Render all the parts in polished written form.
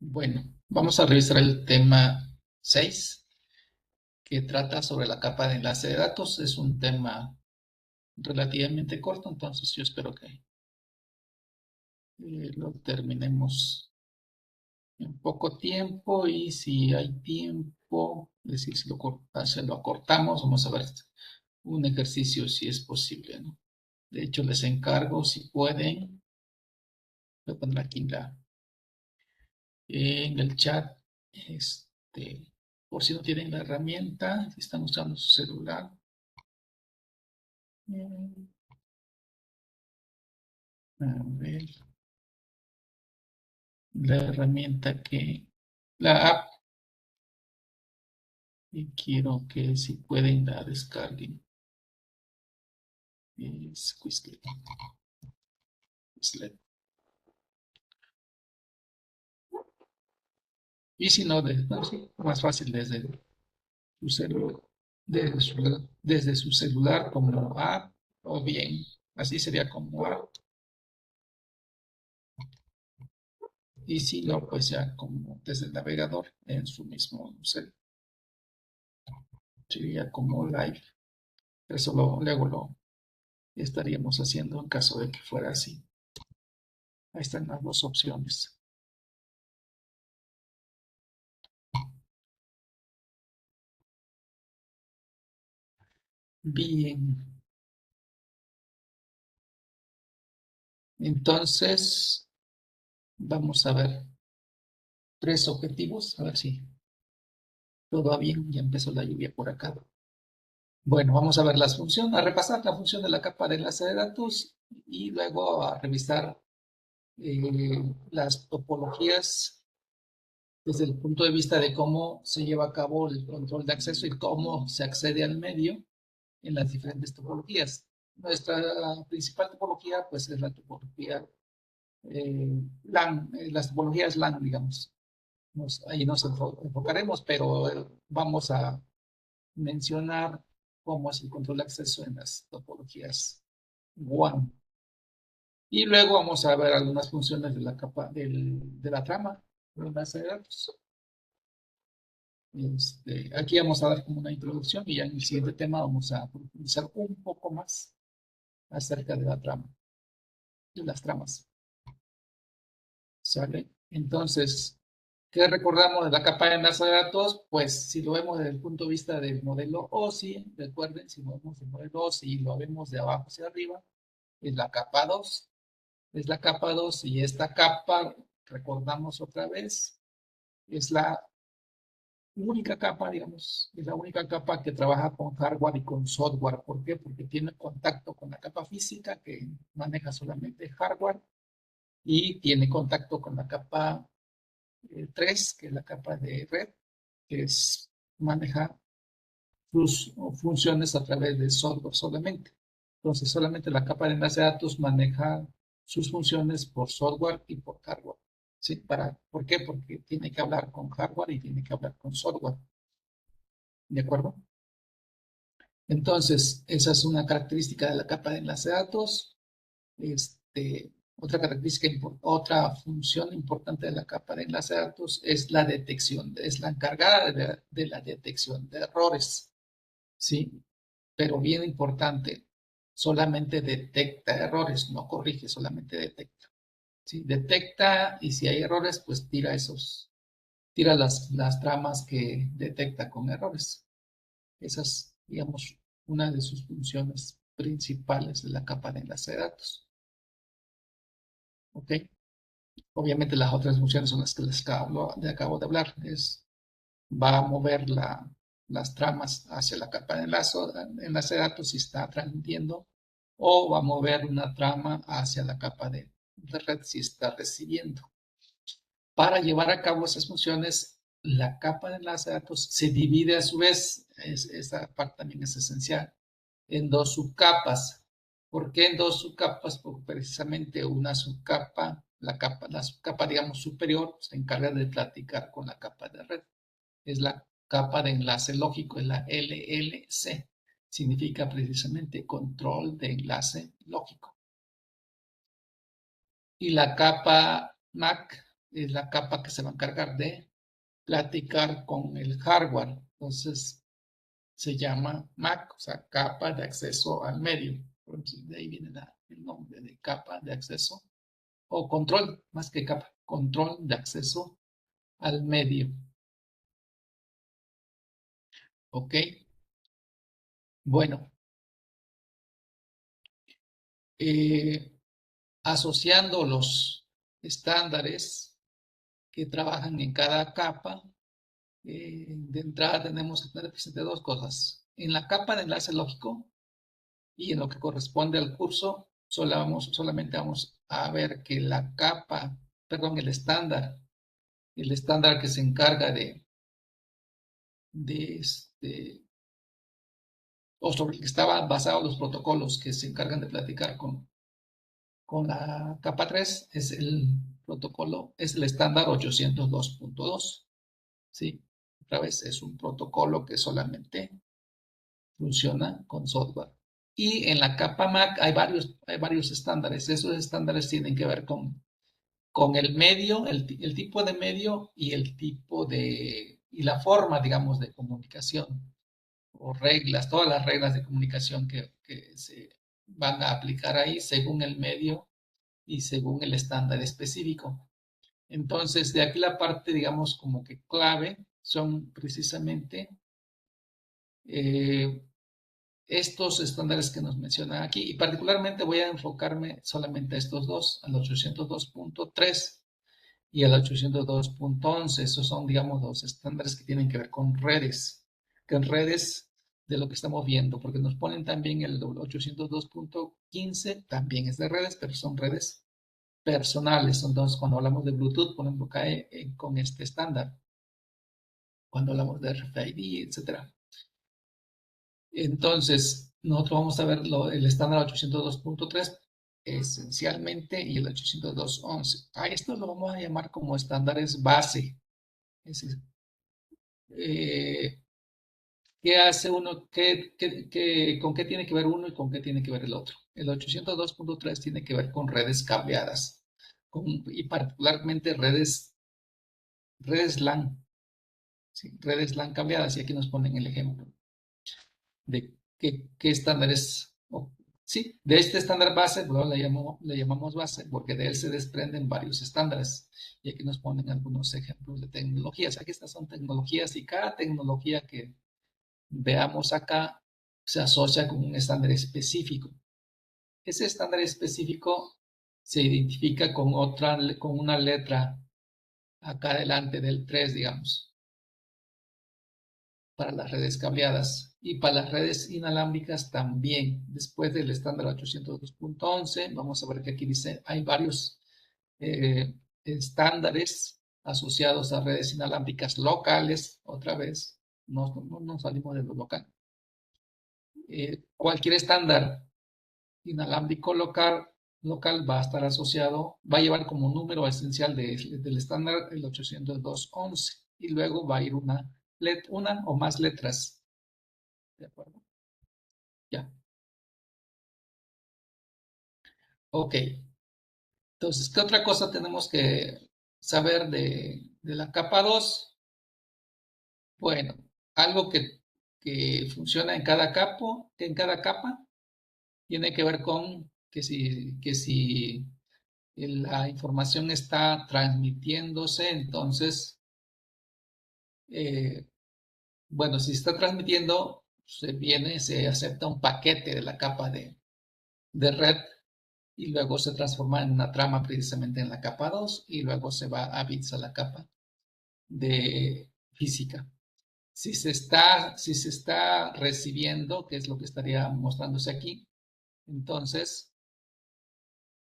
Bueno, vamos a revisar el tema 6, que trata sobre la capa de enlace de datos. Es un tema relativamente corto, entonces yo espero que lo terminemos en poco tiempo, y si hay tiempo, es decir, si se lo acortamos, vamos a ver un ejercicio si es posible, ¿no? De hecho, les encargo, si pueden, voy a poner aquí en el chat, por si no tienen la herramienta, si están usando su celular. A ver, la herramienta la app, y quiero que si pueden la descarguen. Es Quizlet. Quizlet. Y si no, no, sí, más fácil desde su celular, desde su celular como app, o bien, así sería como app. Y si no, pues ya como desde el navegador en su mismo celular, sería como live. Eso luego lo estaríamos haciendo en caso de que fuera así. Ahí están las dos opciones. Bien, entonces vamos a ver tres objetivos, a ver si todo va bien. Ya empezó la lluvia por acá. Bueno, vamos a ver las funciones, a repasar la función de la capa de enlace de datos y luego a revisar las topologías desde el punto de vista de cómo se lleva a cabo el control de acceso y cómo se accede al medio en las diferentes topologías. Nuestra principal topología, pues, es la topología LAN, las topologías LAN, digamos. Ahí nos enfocaremos, pero vamos a mencionar cómo es el control de acceso en las topologías WAN. Y luego vamos a ver algunas funciones de la capa de la trama de la base de datos. Aquí vamos a dar como una introducción, y ya en el siguiente tema vamos a profundizar un poco más acerca de la trama, de las tramas. ¿Sale? Entonces, ¿qué recordamos de la capa de enlace de datos? Pues si lo vemos desde el punto de vista del modelo OSI, recuerden, si lo vemos del modelo OSI y lo vemos de abajo hacia arriba, es la capa 2. Es la capa 2, y esta capa, recordamos otra vez, es la única capa, digamos, es la única capa que trabaja con hardware y con software. ¿Por qué? Porque tiene contacto con la capa física, que maneja solamente hardware, y tiene contacto con la capa 3, que es la capa de red, que maneja sus funciones a través de software solamente. Entonces, solamente la capa de enlace de datos maneja sus funciones por software y por hardware. ¿Sí? ¿Por qué? Porque tiene que hablar con hardware y tiene que hablar con software. ¿De acuerdo? Entonces, esa es una característica de la capa de enlace de datos. Otra función importante de la capa de enlace de datos es la detección, es la encargada de la detección de errores, ¿sí? Pero bien importante, solamente detecta errores, no corrige, solamente detecta, ¿sí? Detecta, y si hay errores, pues tira las tramas que detecta con errores. Esa es, digamos, una de sus funciones principales de la capa de enlace de datos, ¿ok? Obviamente las otras funciones son las que les acabo de hablar. Va a mover las tramas hacia la capa de enlace de datos si está transmitiendo, o va a mover una trama hacia la capa de red si está recibiendo. Para llevar a cabo esas funciones, la capa de enlace de datos se divide a su vez, esa parte también es esencial, en dos subcapas. ¿Por qué en dos subcapas? Porque precisamente una subcapa, la subcapa, digamos, superior, se encarga de platicar con la capa de red. Es la capa de enlace lógico, es la LLC. Significa precisamente control de enlace lógico. Y la capa MAC es la capa que se va a encargar de platicar con el hardware. Entonces, se llama MAC, o sea, capa de acceso al medio. De ahí viene el nombre de capa de acceso, o control, más que capa, control de acceso al medio. ¿Ok? Bueno, eh, asociando los estándares que trabajan en cada capa, de entrada tenemos que tener presente dos cosas. En la capa de enlace lógico y en lo que corresponde al curso, solamente vamos a ver que la capa, perdón, el estándar que se encarga o sobre el que estaba basado los protocolos que se encargan de platicar con la capa 3, es el protocolo, es el estándar 802.2. ¿Sí? Otra vez es un protocolo que solamente funciona con software. Y en la capa Mac hay varios estándares. Esos estándares tienen que ver con el medio, el tipo de medio y el tipo y la forma, digamos, de comunicación o reglas, todas las reglas de comunicación que se van a aplicar ahí según el medio y según el estándar específico. Entonces, de aquí la parte, digamos, como que clave son precisamente eh, estos estándares que nos mencionan aquí, y particularmente voy a enfocarme solamente a estos dos, al 802.3 y al 802.11. Esos son, digamos, los estándares que tienen que ver con redes, que en redes de lo que estamos viendo, porque nos ponen también el 802.15, también es de redes, pero son redes personales. Entonces, cuando hablamos de Bluetooth, por ejemplo, cae con este estándar. Cuando hablamos de RFID, etcétera. Entonces, nosotros vamos a ver el estándar 802.3 esencialmente y el 802.11. A esto lo vamos a llamar como estándares base. Es decir, ¿qué hace uno? ¿Con qué tiene que ver uno y con qué tiene que ver el otro? El 802.3 tiene que ver con redes cableadas y particularmente redes LAN, ¿sí? Redes LAN cableadas, y aquí nos ponen el ejemplo de qué estándares, sí, de este estándar base, bueno, le llamamos base porque de él se desprenden varios estándares. Y aquí nos ponen algunos ejemplos de tecnologías. Aquí estas son tecnologías y cada tecnología que veamos acá se asocia con un estándar específico. Ese estándar específico se identifica con una letra acá delante del 3, digamos, para las redes cableadas y para las redes inalámbricas también. Después del estándar 802.11, vamos a ver que aquí dice, hay varios estándares asociados a redes inalámbricas locales, otra vez, no salimos de lo local. Cualquier estándar inalámbrico local va a estar asociado, va a llevar como número esencial del estándar el 802.11 y luego va a ir una o más letras. ¿De acuerdo? Ya. Ok. Entonces, ¿qué otra cosa tenemos que saber de la capa 2? Bueno, algo que funciona en cada capa, tiene que ver con que si la información está transmitiéndose, entonces, eh, bueno, si está transmitiendo, se acepta un paquete de la capa de red y luego se transforma en una trama precisamente en la capa 2 y luego se va a bits a la capa de física. Si se está recibiendo, que es lo que estaría mostrándose aquí, entonces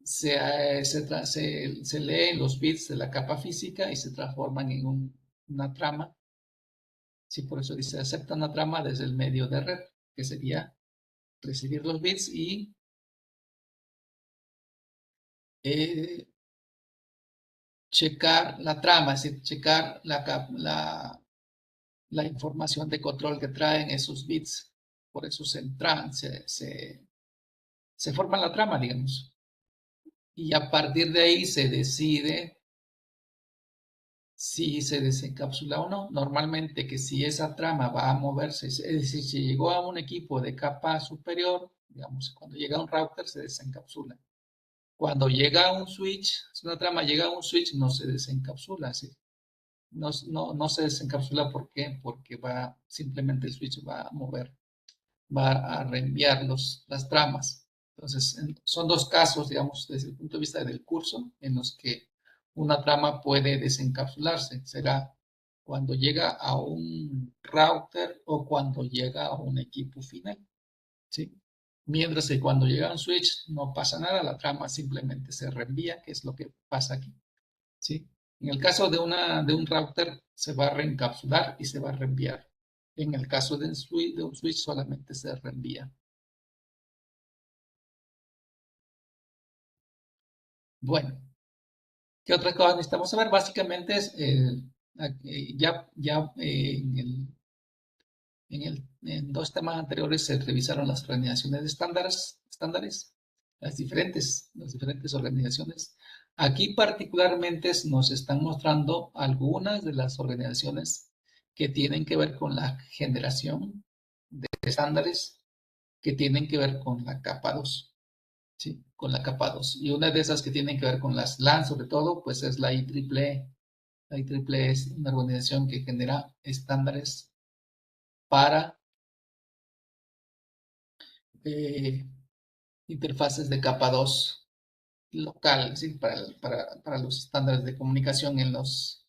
se leen los bits de la capa física y se transforman en una trama. Sí, por eso dice acepta una trama desde el medio de red, que sería recibir los bits y eh, checar la trama, es decir, checar la información de control que traen esos bits. Por eso se forma la trama, digamos. Y a partir de ahí se decide si se desencapsula o no. Normalmente que si esa trama va a moverse, es decir, si llegó a un equipo de capa superior, digamos, cuando llega a un router se desencapsula. Cuando llega a un switch, si una trama llega a un switch, no se desencapsula, ¿sí? No se desencapsula, ¿por qué? Porque simplemente el switch va a mover, va a reenviar las tramas. Entonces, son dos casos, digamos, desde el punto de vista del curso, en los que una trama puede desencapsularse. Será cuando llega a un router o cuando llega a un equipo final, ¿sí? Mientras que cuando llega a un switch no pasa nada, la trama simplemente se reenvía, que es lo que pasa aquí, ¿sí? En el caso de un router se va a reencapsular y se va a reenviar. En el caso de un switch solamente se reenvía. Bueno, ¿qué otra cosa necesitamos saber? Básicamente es, en dos temas anteriores se revisaron las organizaciones de estándares, las diferentes organizaciones. Aquí particularmente nos están mostrando algunas de las organizaciones que tienen que ver con la generación de estándares que tienen que ver con la capa 2. ¿Sí? Con la capa 2. Y una de esas que tienen que ver con las LAN, sobre todo, pues es la IEEE. La IEEE es una organización que genera estándares para eh, interfaces de capa 2 local, ¿sí? Para los estándares de comunicación en los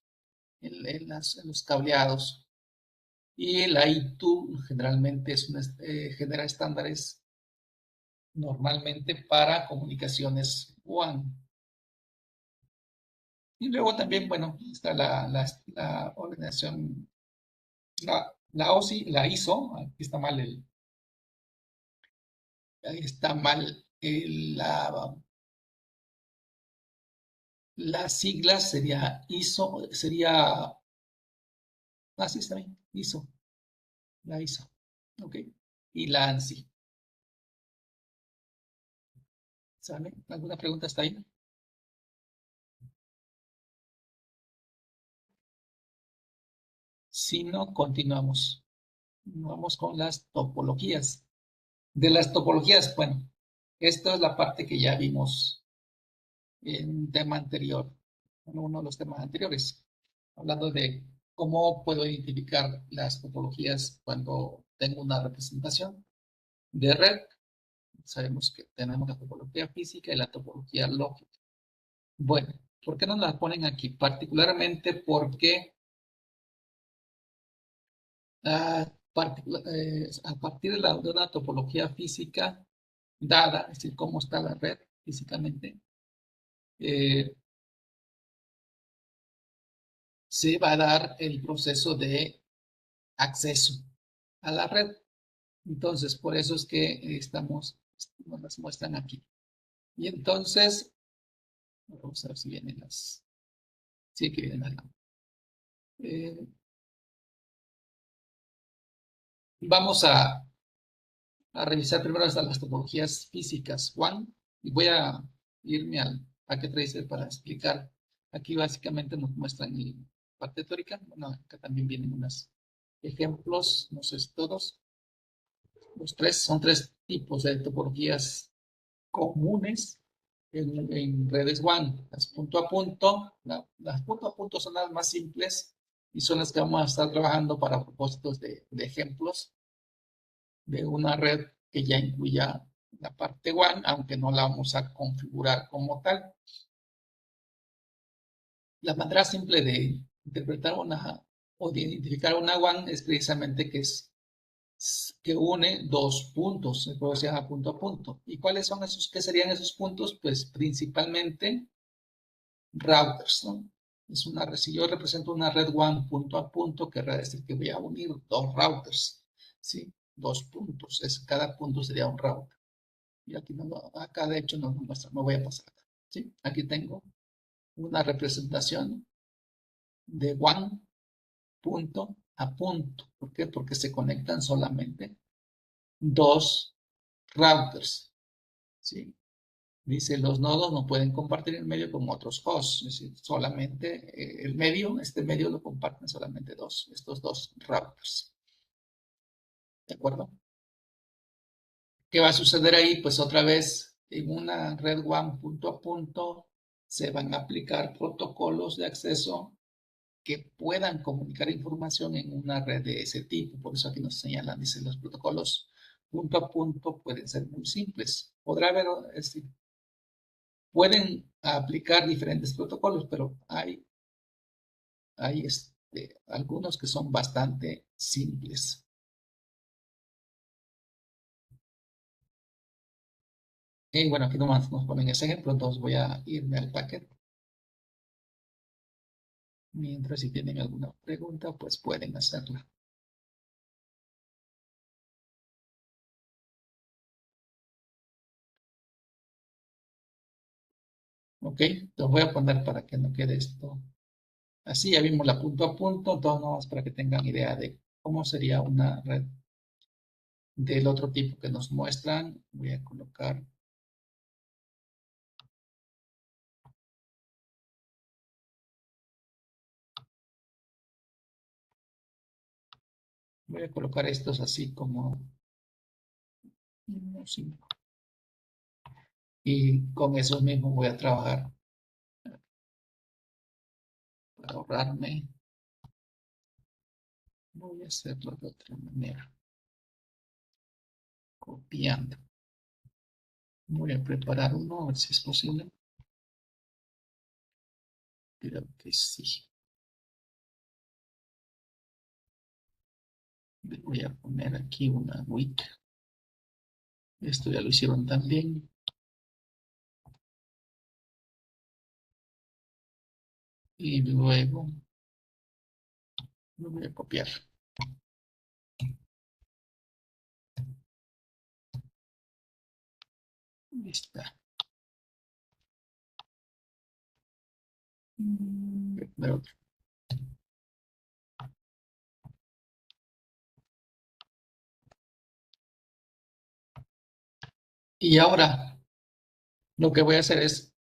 cableados. Y la I2 generalmente genera estándares normalmente para comunicaciones WAN. Y luego también, bueno, está la organización, la OSI, la ISO, aquí está mal la sigla sería ISO, sí, está bien, ISO, la ISO, ¿ok? Y la ANSI, ¿sale? ¿Alguna pregunta hasta ahí? Si no, continuamos. Vamos con las topologías. De las topologías, bueno, esta es la parte que ya vimos en un tema anterior, en uno de los temas anteriores, hablando de cómo puedo identificar las topologías cuando tengo una representación de red. Sabemos que tenemos la topología física y la topología lógica. Bueno, ¿por qué no la ponen aquí? Particularmente porque a partir de una topología física dada, es decir, cómo está la red físicamente, eh, se va a dar el proceso de acceso a la red. Entonces, por eso es que nos las muestran aquí. Y entonces, vamos a ver si vienen sí que vienen acá. Vamos a revisar primero las topologías físicas One y voy a irme al Packet Tracer para explicar. Aquí básicamente nos muestran la parte teórica. Bueno, acá también vienen unos ejemplos, no sé si todos. Son tres tipos de topologías comunes en redes WAN. Las punto a punto, las punto a punto son las más simples y son las que vamos a estar trabajando para propósitos de ejemplos de una red que ya incluya la parte WAN, aunque no la vamos a configurar como tal. La manera simple de interpretar o de identificar una WAN es precisamente que une dos puntos, se puede decir a punto. ¿Y cuáles son qué serían esos puntos? Pues principalmente routers, ¿no? Si yo represento una red WAN punto a punto, querrá decir que voy a unir dos routers, ¿sí? Dos puntos, cada punto sería un router. Y aquí acá de hecho no me muestra, no voy a pasar acá, ¿sí? Aquí tengo una representación de WAN punto a punto. ¿Por qué? Porque se conectan solamente dos routers, ¿sí? Dice, los nodos no pueden compartir el medio con otros hosts, es decir, solamente el medio, este medio lo comparten solamente estos dos routers. ¿De acuerdo? ¿Qué va a suceder ahí? Pues otra vez, en una red WAN punto a punto, se van a aplicar protocolos de acceso que puedan comunicar información en una red de ese tipo. Por eso aquí nos señalan, dicen, los protocolos punto a punto pueden ser muy simples. Podrá haber, es decir, pueden aplicar diferentes protocolos, pero hay algunos que son bastante simples. Y bueno, aquí nomás nos ponen ese ejemplo, entonces voy a irme al paquete. Mientras si tienen alguna pregunta, pues pueden hacerla. Ok, lo voy a poner para que no quede esto así. Ya vimos la punto a punto, entonces nomás para que tengan idea de cómo sería una red del otro tipo que nos muestran. Voy a colocar, estos así como unos cinco. Y con esos mismos voy a trabajar para ahorrarme. Voy a hacerlo de otra manera, copiando. Voy a preparar uno, a ver si es posible. Creo que sí. Le voy a poner aquí una WIC. Esto ya lo hicieron también. Y luego lo voy a copiar. Ahí está. Voy otro. Y ahora lo que voy a hacer es,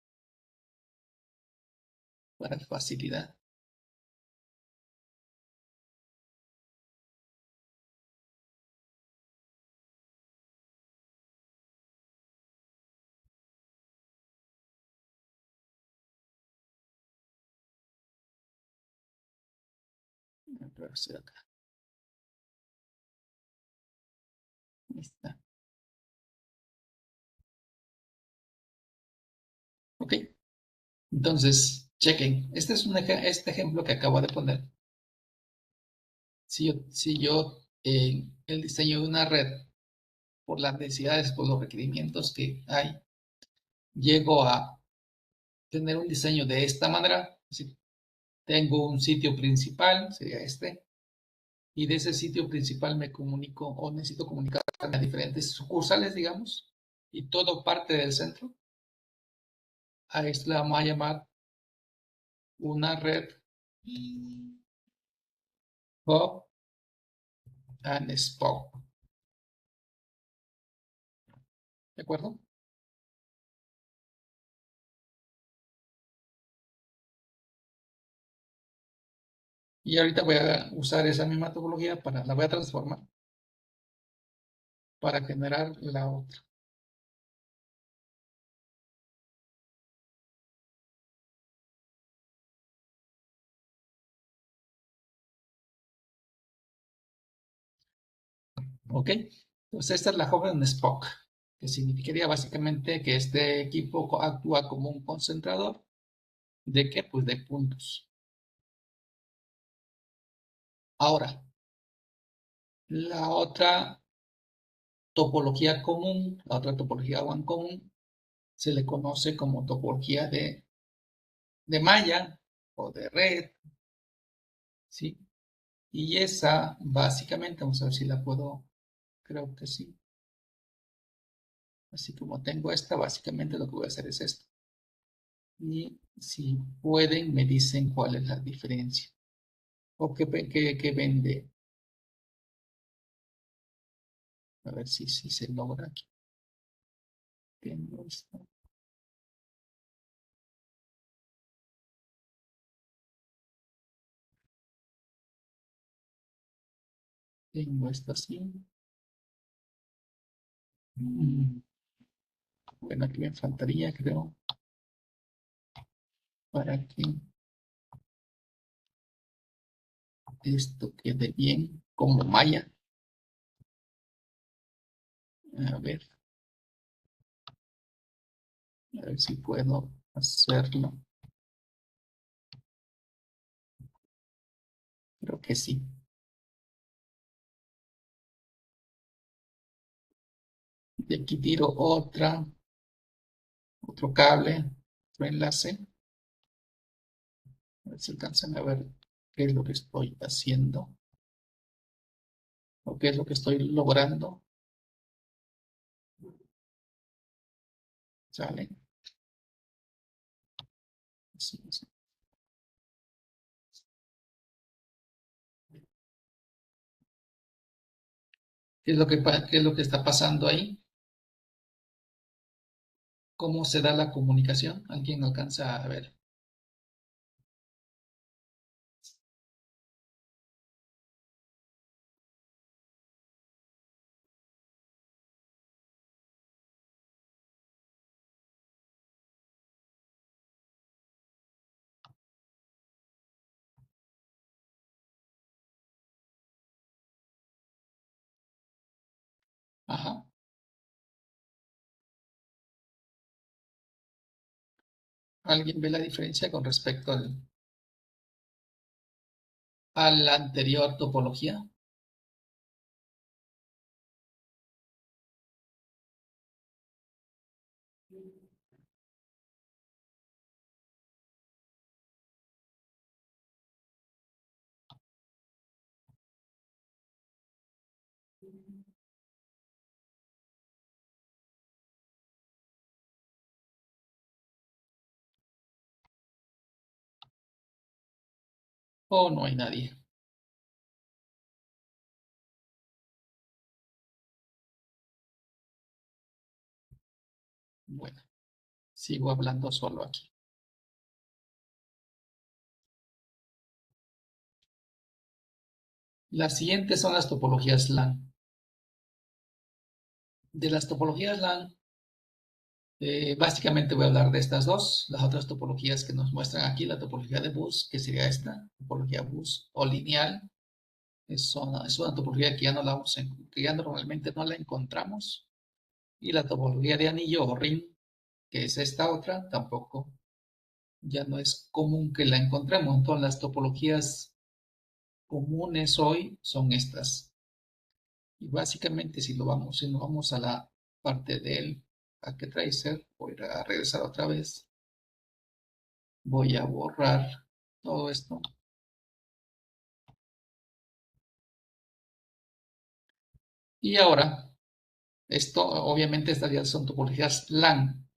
para facilidad, voy a hacer acá. Ahí está. Ok. Entonces, chequen. Este es este ejemplo que acabo de poner. Si yo el diseño de una red, por las necesidades, por los requerimientos que hay, llego a tener un diseño de esta manera, si tengo un sitio principal, sería este, y de ese sitio principal me comunico o necesito comunicarme a diferentes sucursales, digamos, y todo parte del centro. A esto le vamos a llamar una red hub and spoke. ¿De acuerdo? Y ahorita voy a usar esa misma topología la voy a transformar para generar la otra. ¿Ok? Entonces esta es la hub and spoke, que significaría básicamente que este equipo actúa como un concentrador. ¿De qué? Pues de puntos. Ahora, la otra topología común, la otra topología WAN común, se le conoce como topología de malla o de red, ¿sí? Y esa, básicamente, vamos a ver si la puedo, creo que sí. Así como tengo esta, básicamente lo que voy a hacer es esto. Y si pueden, me dicen cuál es la diferencia. O qué vende. A ver si se logra aquí. Tengo esto. Tengo esto así. Mm, Bueno, aquí me faltaría, creo, para que esto quede bien como malla. A ver si puedo hacerlo. Creo que sí. De aquí tiro otro cable, otro enlace. A ver si alcanzan a ver qué es lo que estoy haciendo o qué es lo que estoy logrando. ¿Sale? Así, así. ¿Qué es lo que está pasando ahí? ¿Cómo se da la comunicación? ¿Alguien alcanza a ver? Ajá. ¿Alguien ve la diferencia con respecto a la anterior topología? ¿O no hay nadie? Bueno, sigo hablando solo aquí. Las siguientes son las topologías LAN. De las topologías LAN, básicamente voy a hablar de estas dos. Las otras topologías que nos muestran aquí, la topología de bus, que sería esta, topología bus o lineal, es una topología que ya, no la vamos que ya normalmente no la encontramos. Y la topología de anillo o ring, que es esta otra, tampoco ya no es común que la encontremos. Entonces las topologías comunes hoy son estas. Y básicamente si nos vamos a la parte del packet tracer, voy a regresar otra vez. Voy a borrar todo esto. Y ahora, esto obviamente estas ya son topologías LAN.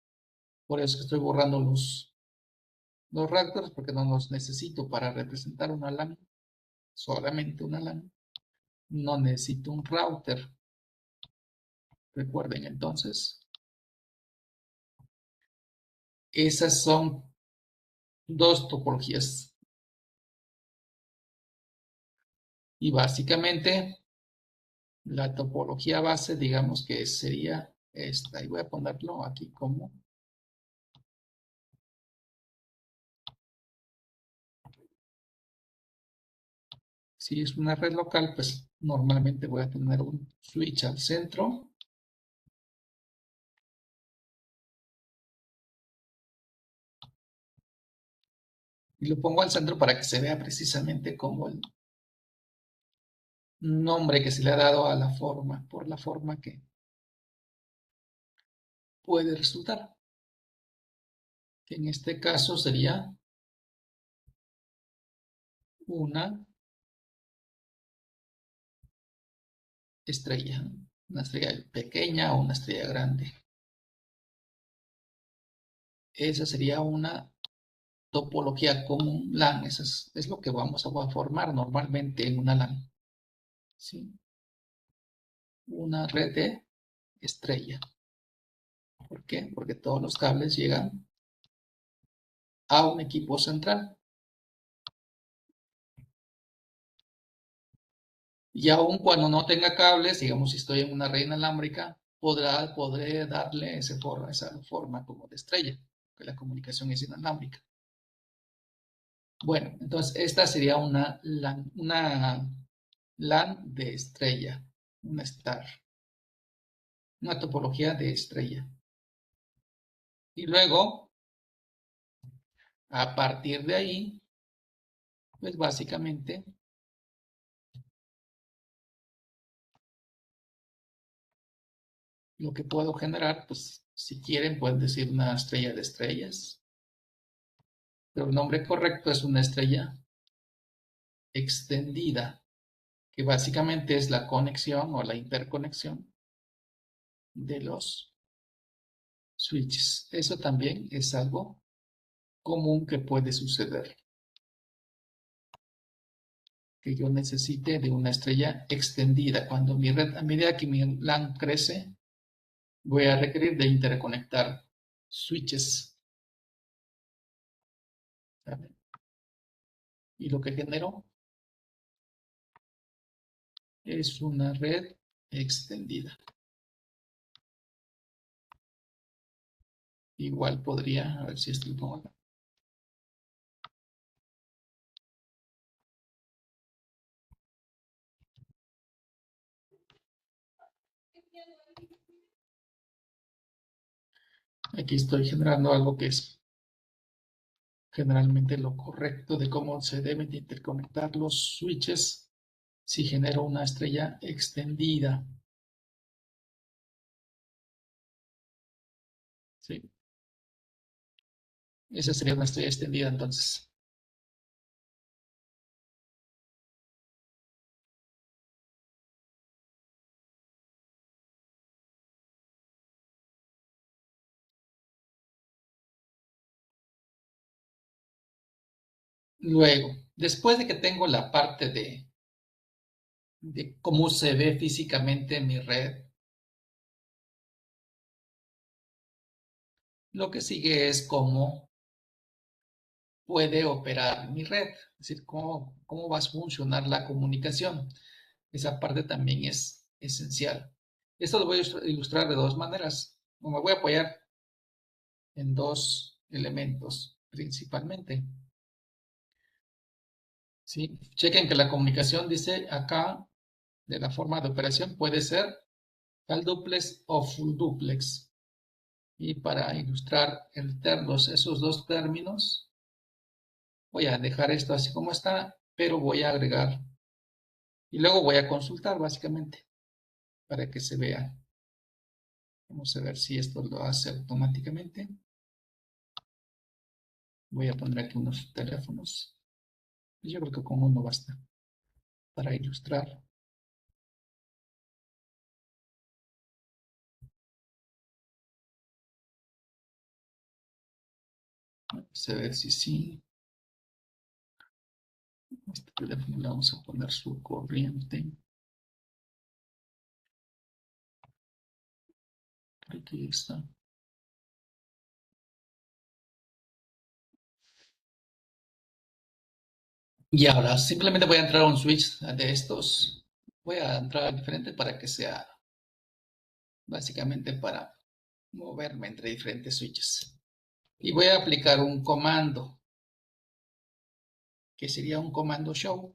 Por eso que estoy borrando los raptors porque no los necesito para representar una LAN. Solamente una LAN. No necesito un router. Recuerden entonces, esas son dos topologías. Y básicamente la topología base, digamos que sería esta. Y voy a ponerlo aquí como si es una red local, pues normalmente voy a tener un switch al centro. Y lo pongo al centro para que se vea precisamente como el nombre que se le ha dado a la forma, por la forma que puede resultar. Que en este caso sería una estrella, una estrella pequeña o una estrella grande. Esa sería una topología común LAN. Eso es lo que vamos a formar normalmente en una LAN. ¿Sí? Una red de estrella. ¿Por qué? Porque todos los cables llegan a un equipo central. Y aun cuando no tenga cables, digamos si estoy en una red inalámbrica, podré darle esa forma como de estrella, que la comunicación es inalámbrica. Bueno, entonces esta sería una LAN de estrella, una star, una topología de estrella. Y luego, a partir de ahí, pues básicamente lo que puedo generar, pues si quieren pueden decir una estrella de estrellas, pero el nombre correcto es una estrella extendida, que básicamente es la conexión o la interconexión de los switches. Eso también es algo común que puede suceder, que yo necesite de una estrella extendida. Cuando mi red, a medida que mi LAN crece, voy a requerir de interconectar switches. ¿Saben? Y lo que genero es una red extendida. Igual podría, a ver si esto lo pongo acá. Aquí estoy generando algo que es generalmente lo correcto de cómo se deben de interconectar los switches si genero una estrella extendida. ¿Sí? Esa sería una estrella extendida entonces. Luego, después de que tengo la parte de cómo se ve físicamente mi red, lo que sigue es cómo puede operar mi red, es decir, cómo va a funcionar la comunicación. Esa parte también es esencial. Esto lo voy a ilustrar de dos maneras. Me voy a apoyar en dos elementos principalmente. ¿Sí? Chequen que la comunicación dice acá, de la forma de operación, puede ser tal duplex o full duplex. Y para ilustrar esos dos términos, voy a dejar esto así como está, pero voy a agregar y luego voy a consultar básicamente para que se vea. Vamos a ver si esto lo hace automáticamente. Voy a poner aquí unos teléfonos. Yo creo que con uno basta para ilustrar. Vamos a ver si sí. Este teléfono le vamos a poner su corriente. Aquí está. Y ahora simplemente voy a entrar a un switch de estos. Voy a entrar al diferente para que sea básicamente para moverme entre diferentes switches. Y voy a aplicar un comando, que sería un comando show,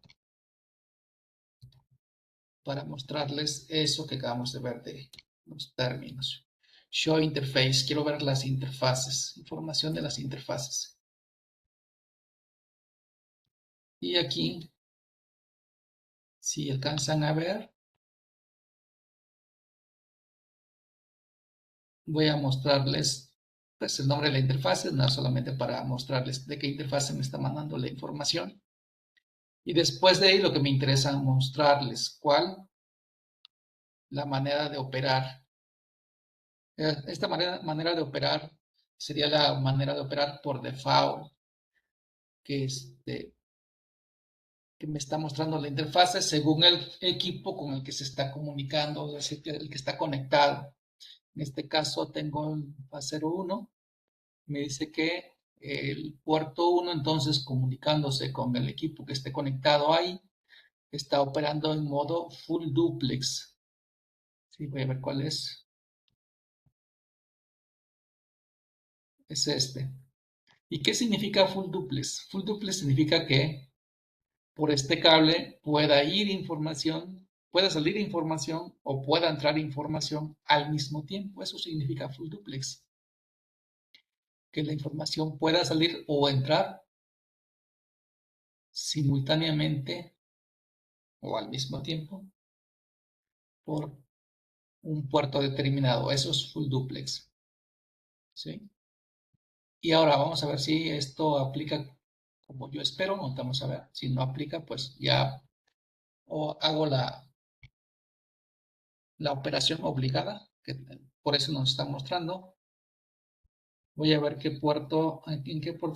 para mostrarles eso que acabamos de ver de los términos. Show interface, quiero ver las interfaces, información de las interfaces. Y aquí, si alcanzan a ver, voy a mostrarles pues, el nombre de la interfaz, no solamente para mostrarles de qué interfaz me está mandando la información. Y después de ahí lo que me interesa mostrarles, cuál la manera de operar. Esta manera de operar sería la manera de operar por default, que, que me está mostrando la interfaz según el equipo con el que se está comunicando, es decir, el que está conectado. En este caso tengo el fase 01, me dice que el puerto 1, entonces comunicándose con el equipo que esté conectado ahí, está operando en modo full duplex. Sí, voy a ver cuál es. Es este. ¿Y qué significa full duplex? Full duplex significa que por este cable pueda ir información, pueda salir información o pueda entrar información al mismo tiempo. Eso significa full duplex. Que la información pueda salir o entrar simultáneamente o al mismo tiempo por un puerto determinado. Eso es full duplex. ¿Sí? Y ahora vamos a ver si esto aplica como yo espero. Vamos a ver. Si no aplica, pues ya o hago la operación obligada, que por eso nos está mostrando. Voy a ver en qué puerto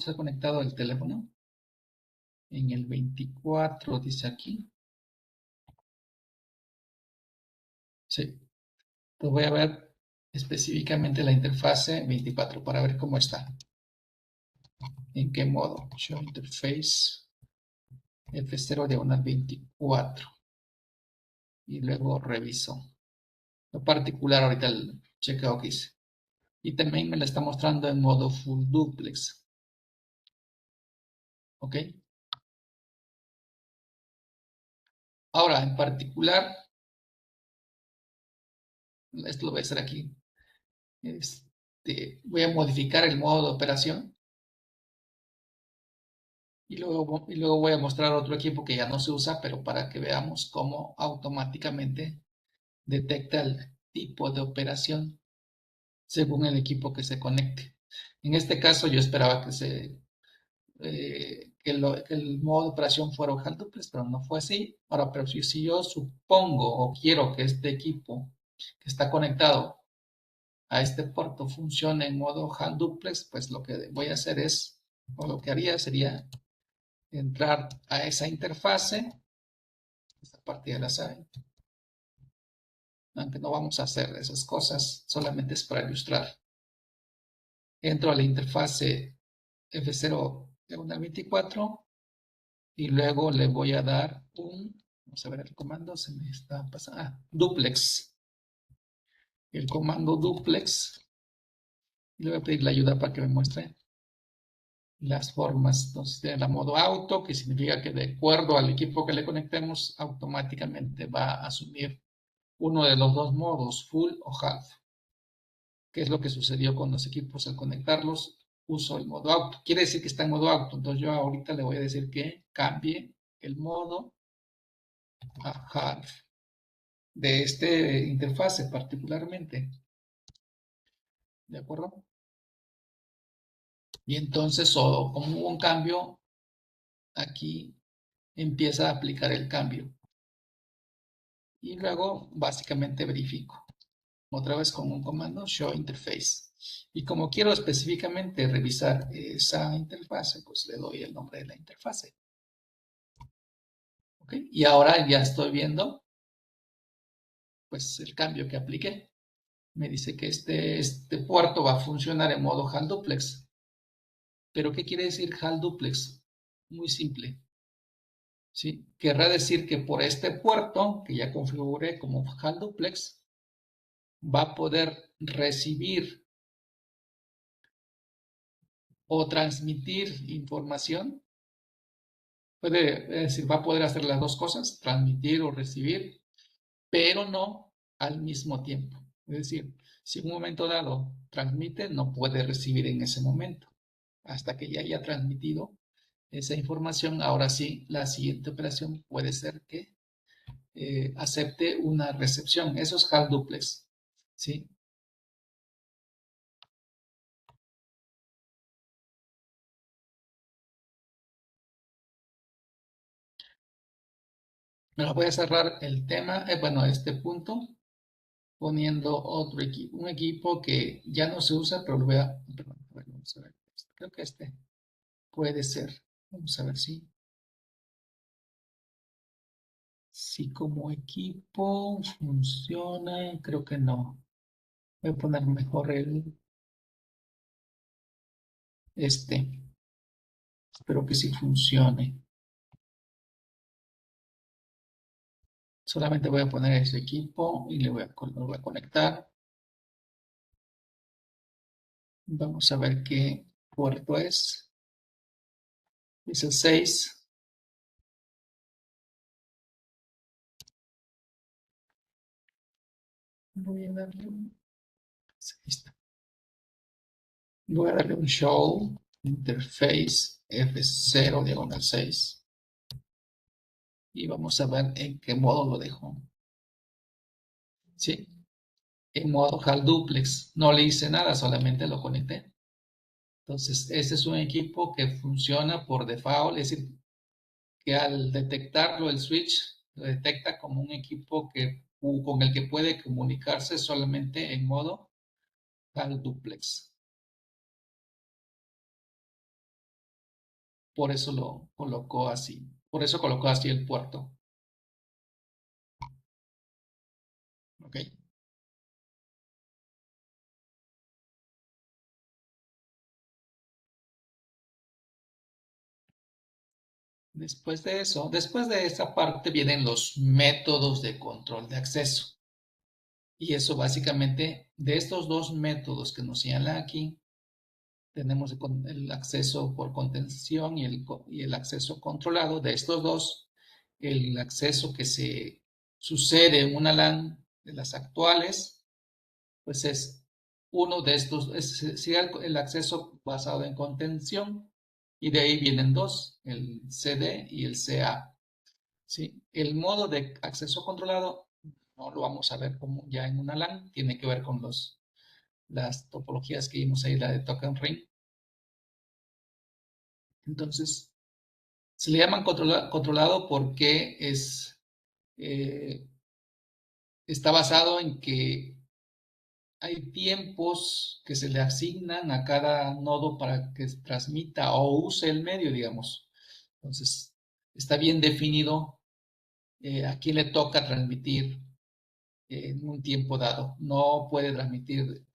se ha conectado el teléfono. En el 24 dice aquí. Sí. Pues voy a ver específicamente la interfase 24 para ver cómo está. En qué modo. Show interface F0 diagonal 24. Y luego reviso. Lo particular ahorita el chequeo que hice. Y también me la está mostrando en modo full duplex. ¿Ok? Ahora, en particular, esto lo voy a hacer aquí. Voy a modificar el modo de operación y luego voy a mostrar otro equipo que ya no se usa, pero para que veamos cómo automáticamente detecta el tipo de operación según el equipo que se conecte. En este caso yo esperaba que el modo de operación fuera Ojal Duplex, pero no fue así. Ahora, pero si yo supongo o quiero que este equipo que está conectado a este puerto funcione en modo HAL duplex, pues lo que voy a hacer es, o lo que haría sería entrar a esa interfase, esta parte ya la saben, aunque no vamos a hacer esas cosas, solamente es para ilustrar. Entro a la interfase F0 diagonal 24 y luego le voy a dar vamos a ver el comando, se me está pasando, duplex. El comando duplex, y le voy a pedir la ayuda para que me muestre las formas. Entonces, tiene la modo auto, que significa que de acuerdo al equipo que le conectemos, automáticamente va a asumir uno de los dos modos, full o half. ¿Qué es lo que sucedió con los equipos al conectarlos? Uso el modo auto. Quiere decir que está en modo auto. Entonces yo ahorita le voy a decir que cambie el modo a half de este interfase particularmente. ¿De acuerdo? Y entonces, como hubo un cambio, aquí empieza a aplicar el cambio. Y luego básicamente verifico. Otra vez con un comando show interface. Y como quiero específicamente revisar esa interfase, pues le doy el nombre de la interfase. ¿Ok? Y ahora ya estoy viendo pues el cambio que apliqué. Me dice que este puerto va a funcionar en modo HAL duplex. ¿Pero qué quiere decir HAL duplex? Muy simple. ¿Sí? Querrá decir que por este puerto, que ya configuré como HAL duplex, va a poder recibir o transmitir información. Es decir, va a poder hacer las dos cosas, transmitir o recibir, pero no al mismo tiempo. Es decir, si en un momento dado transmite, no puede recibir en ese momento. Hasta que ya haya transmitido esa información, ahora sí, la siguiente operación puede ser que acepte una recepción. Eso es HAL duplex. ¿Sí? Bueno, voy a cerrar el tema, bueno, este punto, poniendo otro equipo, un equipo que ya no se usa, pero lo voy a, perdón, a ver, vamos a ver, creo que este puede ser, vamos a ver si como equipo funciona, creo que no, voy a poner mejor este, espero que sí funcione. Solamente voy a poner ese equipo y lo voy a conectar. Vamos a ver qué puerto es. Es el 6. Voy a darle un, voy a darle un show, interface F0 diagonal 6. Y vamos a ver en qué modo lo dejo. Sí, en modo HAL duplex. No le hice nada, solamente lo conecté. Entonces, este es un equipo que funciona por default, es decir, que al detectarlo el switch lo detecta como un equipo con el que puede comunicarse solamente en modo HAL duplex. Por eso lo colocó así. Por eso colocó así el puerto. ¿Ok? Después de esa parte vienen los métodos de control de acceso. Y eso básicamente, de estos dos métodos que nos señalan aquí, tenemos el acceso por contención y el acceso controlado. De estos dos, el acceso que se sucede en una LAN de las actuales, pues es uno de estos, sería el acceso basado en contención, y de ahí vienen dos, el CD y el CA. ¿Sí? El modo de acceso controlado no lo vamos a ver como ya en una LAN, tiene que ver con las topologías que vimos ahí, la de token ring. Entonces, se le llaman controlado porque eh, está basado en que hay tiempos que se le asignan a cada nodo para que transmita o use el medio, digamos. Entonces, está bien definido a quién le toca transmitir en un tiempo dado. No puede transmitir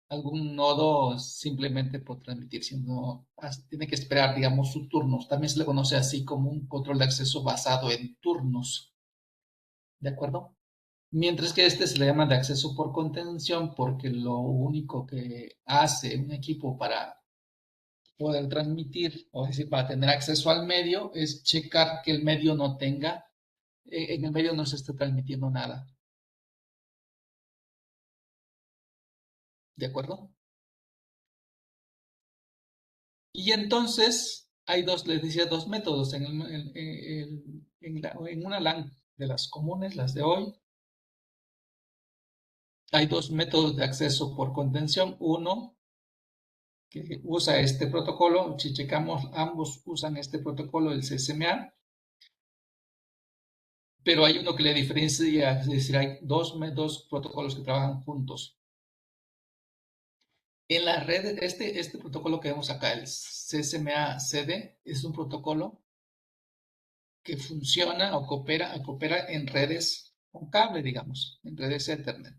algún nodo simplemente por transmitir, sino tiene que esperar, digamos, su turno. También se le conoce así como un control de acceso basado en turnos, ¿de acuerdo? Mientras que este se le llama de acceso por contención porque lo único que hace un equipo para poder transmitir, o es decir, para tener acceso al medio, es checar que el medio no tenga, en el medio no se esté transmitiendo nada, ¿de acuerdo? Y entonces hay dos, les decía, dos métodos en una LAN de las comunes, las de hoy. Hay dos métodos de acceso por contención. Uno que usa este protocolo, si checamos, ambos usan este protocolo, el CSMA, pero hay uno que le diferencia, es decir, hay dos protocolos que trabajan juntos. En la red, este protocolo que vemos acá, el CSMA-CD, es un protocolo que funciona o coopera en redes con cable, digamos, en redes Ethernet,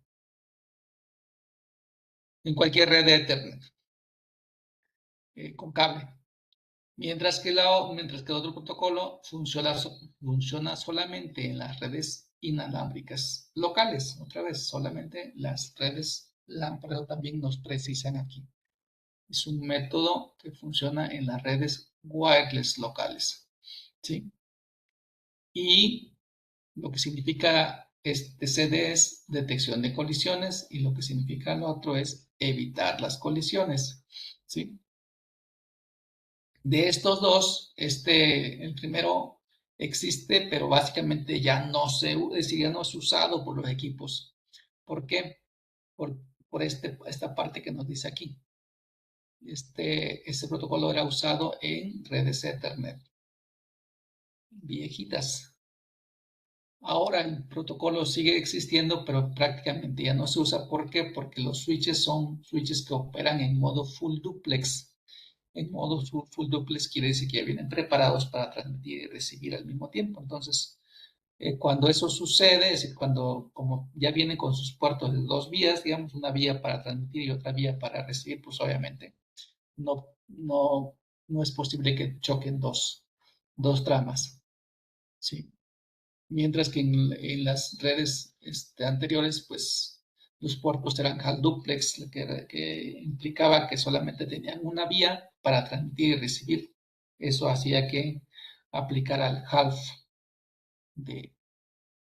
en cualquier red de Ethernet, con cable. Mientras que el otro protocolo funciona solamente en las redes inalámbricas locales. Otra vez, solamente las redes LAN, pero también nos precisan aquí. Es un método que funciona en las redes wireless locales. ¿Sí? Y lo que significa este CD es detección de colisiones y lo que significa lo otro es evitar las colisiones. ¿Sí? De estos dos, el primero existe, pero básicamente ya no ya no es usado por los equipos. ¿Por qué? Por, por esta parte que nos dice aquí. Este protocolo era usado en redes Ethernet viejitas. Ahora el protocolo sigue existiendo, pero prácticamente ya no se usa. ¿Por qué? Porque los switches son switches que operan en modo full duplex. En modo full duplex quiere decir que ya vienen preparados para transmitir y recibir al mismo tiempo. Entonces, cuando eso sucede, es decir, cuando como ya vienen con sus puertos de dos vías, digamos, una vía para transmitir y otra vía para recibir, pues obviamente no, no, no es posible que choquen dos tramas. ¿Sí? Mientras que en las redes anteriores, pues los puertos eran HAL duplex, que implicaba que solamente tenían una vía para transmitir y recibir. Eso hacía que aplicara el half de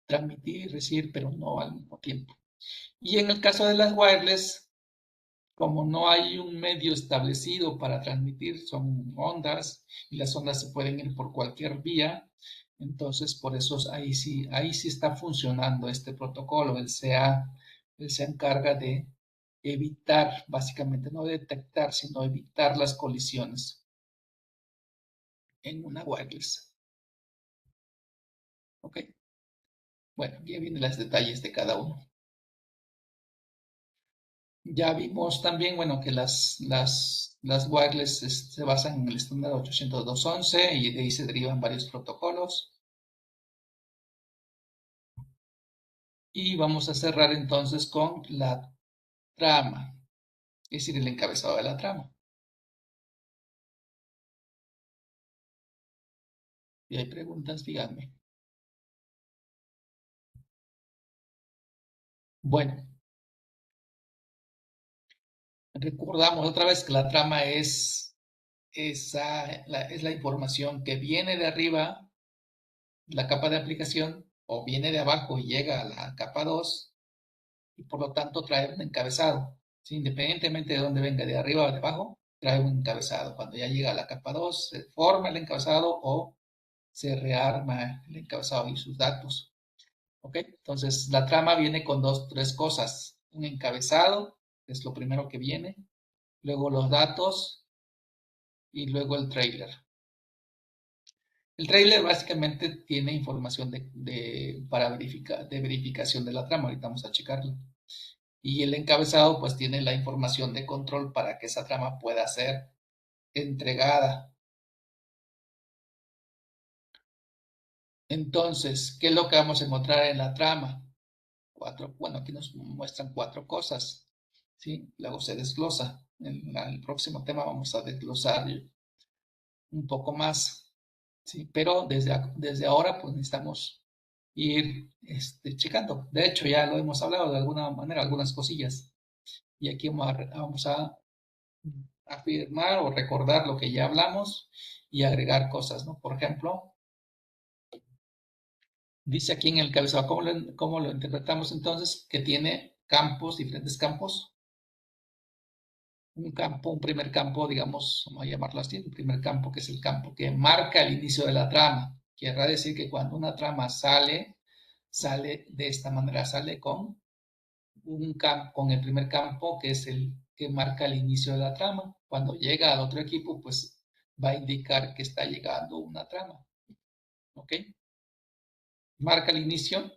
transmitir y recibir, pero no al mismo tiempo. Y en el caso de las wireless, como no hay un medio establecido para transmitir, son ondas y las ondas se pueden ir por cualquier vía. Entonces, por eso ahí sí está funcionando este protocolo. Él se encarga de evitar, básicamente, no detectar, sino evitar las colisiones en una wireless. ¿Ok? Bueno, ya vienen los detalles de cada uno. Ya vimos también, bueno, que las wireless se basan en el estándar 802.11 y de ahí se derivan varios protocolos. Y vamos a cerrar entonces con la trama, es decir, el encabezado de la trama. Si hay preguntas, díganme. Bueno, recordamos otra vez que la trama es la información que viene de arriba, la capa de aplicación, o viene de abajo y llega a la capa 2 y por lo tanto trae un encabezado. ¿Sí? Independientemente de dónde venga, de arriba o de abajo, trae un encabezado. Cuando ya llega a la capa 2, se forma el encabezado o se rearma el encabezado y sus datos. ¿Ok? Entonces, la trama viene con tres cosas. Un encabezado, que es lo primero que viene, luego los datos y luego el trailer. El trailer básicamente tiene información de verificación de la trama. Ahorita vamos a checarlo. Y el encabezado pues tiene la información de control para que esa trama pueda ser entregada. Entonces, ¿qué es lo que vamos a encontrar en la trama? Bueno, aquí nos muestran cuatro cosas, ¿sí? Luego se desglosa. En el próximo tema vamos a desglosar un poco más, ¿sí? Pero desde ahora pues necesitamos ir checando. De hecho, ya lo hemos hablado de alguna manera, algunas cosillas. Y aquí vamos a afirmar o recordar lo que ya hablamos y agregar cosas, ¿no? Por ejemplo, dice aquí en el cabezado, cómo lo interpretamos entonces? Que tiene campos, diferentes campos. Un campo, un primer campo, digamos, vamos a llamarlo así, un primer campo que es el campo que marca el inicio de la trama. Querrá decir que cuando una trama sale de esta manera, sale con un campo, con el primer campo que es el que marca el inicio de la trama. Cuando llega al otro equipo, pues va a indicar que está llegando una trama. ¿Ok? Marca el inicio,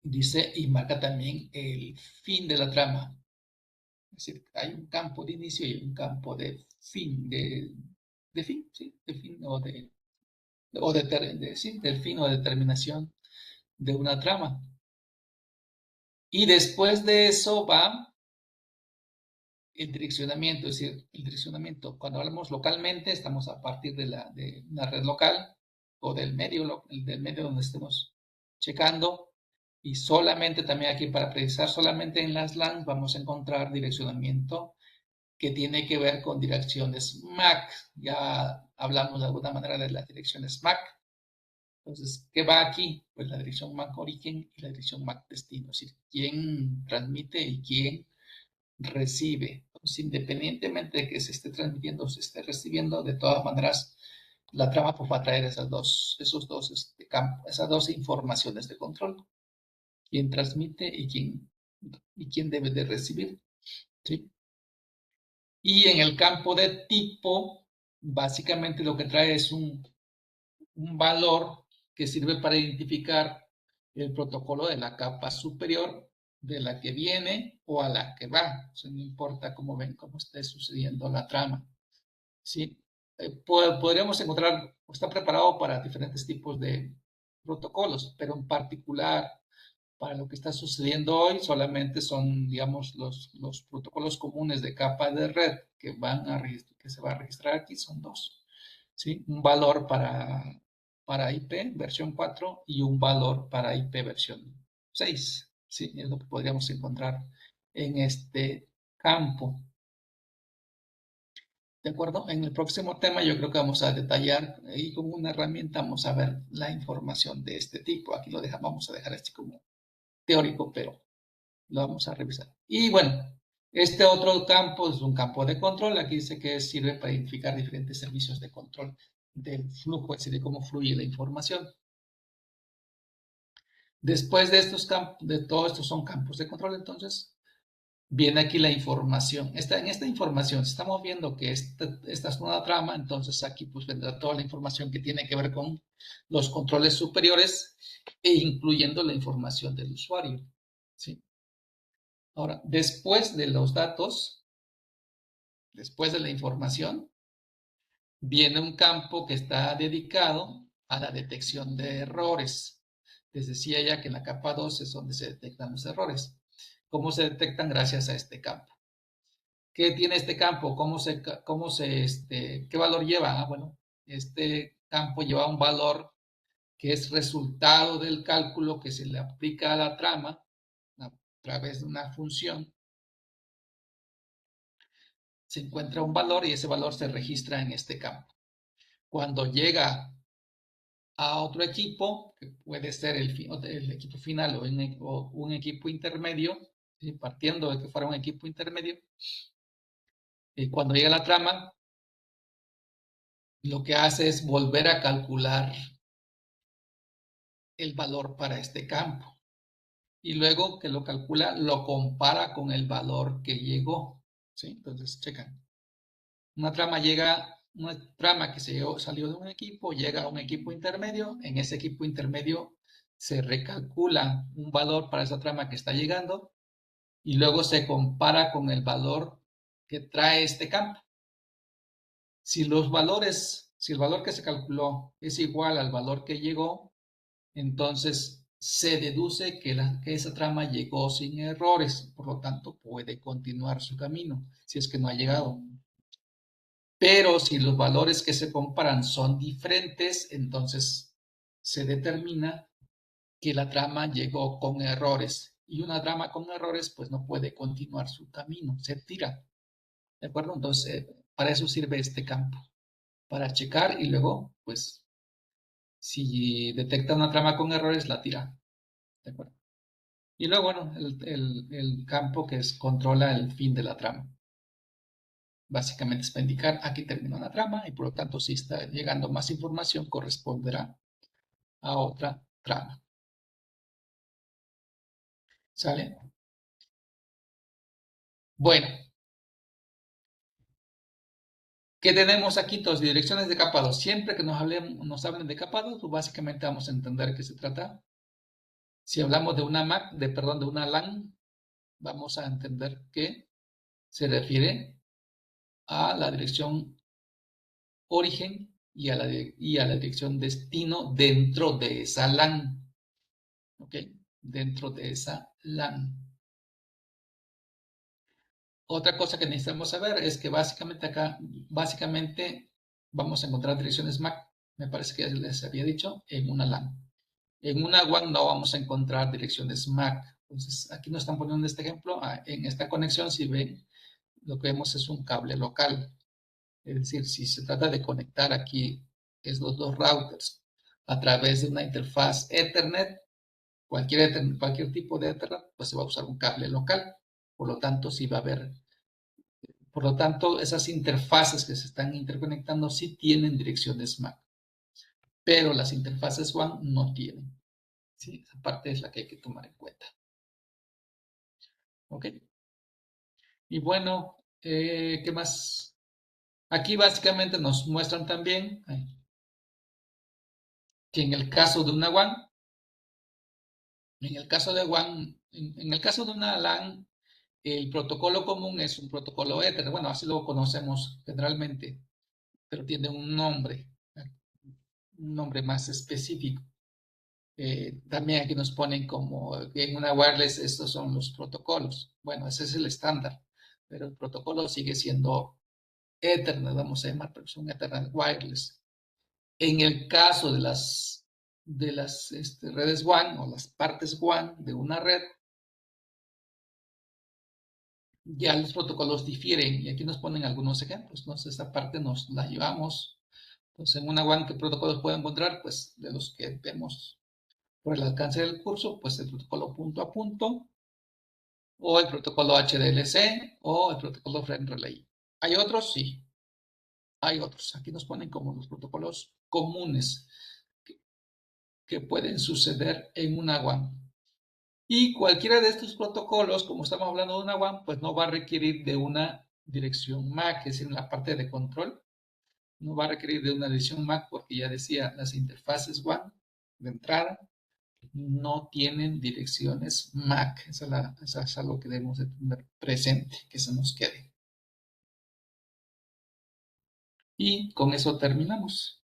dice, y marca también el fin de la trama. Es decir, hay un campo de inicio y un campo de fin, de fin, ¿sí? De fin sí, del fin o de terminación de una trama. Y después de eso va el direccionamiento, es decir, el direccionamiento. Cuando hablamos localmente, estamos a partir de una red local o del medio donde estemos checando. Y solamente también aquí para precisar, solamente en las LAN vamos a encontrar direccionamiento que tiene que ver con direcciones MAC. Ya hablamos de alguna manera de las direcciones MAC. Entonces, ¿qué va aquí? Pues la dirección MAC origen y la dirección MAC destino. Es decir, quién transmite y quién recibe. Entonces, independientemente de que se esté transmitiendo o se esté recibiendo, de todas maneras, la trama pues, va a traer esas dos informaciones de control. Quién transmite y quién debe de recibir. ¿Sí? Y en el campo de tipo, básicamente lo que trae es un valor que sirve para identificar el protocolo de la capa superior de la que viene o a la que va. O sea, no importa cómo ven, cómo esté sucediendo la trama. ¿Sí? Podríamos encontrar, está preparado para diferentes tipos de protocolos, pero en particular para lo que está sucediendo hoy solamente son, digamos, los protocolos comunes de capa de red que se va a registrar aquí son dos. ¿Sí? Un valor para IP versión 4 y un valor para IP versión 6. Sí, es lo que podríamos encontrar en este campo. ¿De acuerdo? En el próximo tema yo creo que vamos a detallar y con una herramienta vamos a ver la información de este tipo. Aquí lo dejamos, vamos a dejar este como teórico, pero lo vamos a revisar. Y bueno, este otro campo es un campo de control. Aquí dice que sirve para identificar diferentes servicios de control del flujo, es decir, de cómo fluye la información. Después de estos campos, de todos estos son campos de control, entonces viene aquí la información. En esta información, si estamos viendo que esta es una trama, entonces aquí pues vendrá toda la información que tiene que ver con los controles superiores e incluyendo la información del usuario. ¿Sí? Ahora, después de los datos, después de la información, viene un campo que está dedicado a la detección de errores. Les decía ya que en la capa 2 es donde se detectan los errores. ¿Cómo se detectan? Gracias a este campo. ¿Qué tiene este campo? ¿Qué valor lleva? Bueno, este campo lleva un valor que es resultado del cálculo que se le aplica a la trama a través de una función. Se encuentra un valor y ese valor se registra en este campo. Cuando llega a otro equipo, que puede ser el equipo final o un equipo intermedio, ¿sí? Partiendo de que fuera un equipo intermedio, cuando llega la trama, lo que hace es volver a calcular el valor para este campo. Y luego que lo calcula, lo compara con el valor que llegó. ¿Sí? Entonces, checan. Una trama que salió de un equipo, llega a un equipo intermedio. En ese equipo intermedio se recalcula un valor para esa trama que está llegando y luego se compara con el valor que trae este campo. Si el valor que se calculó es igual al valor que llegó, entonces se deduce que esa trama llegó sin errores, por lo tanto puede continuar su camino si es que no ha llegado. Pero si los valores que se comparan son diferentes, entonces se determina que la trama llegó con errores. Y una trama con errores pues no puede continuar su camino, se tira. ¿De acuerdo? Entonces, para eso sirve este campo, para checar y luego, pues, si detecta una trama con errores, la tira. ¿De acuerdo? Y luego, bueno, el campo que controla el fin de la trama. Básicamente es para indicar aquí terminó la trama y por lo tanto si está llegando más información corresponderá a otra trama. ¿Sale? Bueno, ¿qué tenemos aquí? Entonces, direcciones de capado. Siempre que nos hablen de capado, pues básicamente vamos a entender qué se trata. Si hablamos de una MAC, de una LAN, vamos a entender que se refiere a la dirección origen y a la dirección destino dentro de esa LAN. ¿Ok? Dentro de esa LAN. Otra cosa que necesitamos saber es que básicamente vamos a encontrar direcciones MAC, me parece que les había dicho, en una LAN. En una WAN no vamos a encontrar direcciones MAC. Entonces, aquí nos están poniendo este ejemplo. En esta conexión, si ven, lo que vemos es un cable local. Es decir, si se trata de conectar aquí estos dos routers a través de una interfaz Ethernet, cualquier tipo de Ethernet, pues se va a usar un cable local. Por lo tanto, sí va a haber, por lo tanto, esas interfaces que se están interconectando sí tienen direcciones MAC, pero las interfaces WAN no tienen. Sí, esa parte es la que hay que tomar en cuenta. ¿Ok? Y bueno, ¿qué más? Aquí básicamente nos muestran también que en el caso de una WAN, en el caso de WAN, en el caso de una LAN, el protocolo común es un protocolo Ethernet. Bueno, así lo conocemos generalmente, pero tiene un nombre más específico. También aquí nos ponen como en una wireless, estos son los protocolos. Bueno, ese es el estándar, pero el protocolo sigue siendo Ethernet, vamos a llamar, pero es un Ethernet wireless. En el caso de las redes WAN o las partes WAN de una red, ya los protocolos difieren y aquí nos ponen algunos ejemplos. Entonces, esta parte nos la llevamos. Entonces, en una WAN, ¿qué protocolos puedo encontrar? Pues de los que vemos por el alcance del curso, pues el protocolo punto a punto, o el protocolo HDLC, o el protocolo Frame Relay. ¿Hay otros? Sí, hay otros. Aquí nos ponen como los protocolos comunes que pueden suceder en una WAN. Y cualquiera de estos protocolos, como estamos hablando de una WAN, pues no va a requerir de una dirección MAC, es decir, en la parte de control. No va a requerir de una dirección MAC porque ya decía, las interfaces WAN de entrada no tienen direcciones MAC. Eso es algo que debemos de tener presente, que se nos quede. Y con eso terminamos.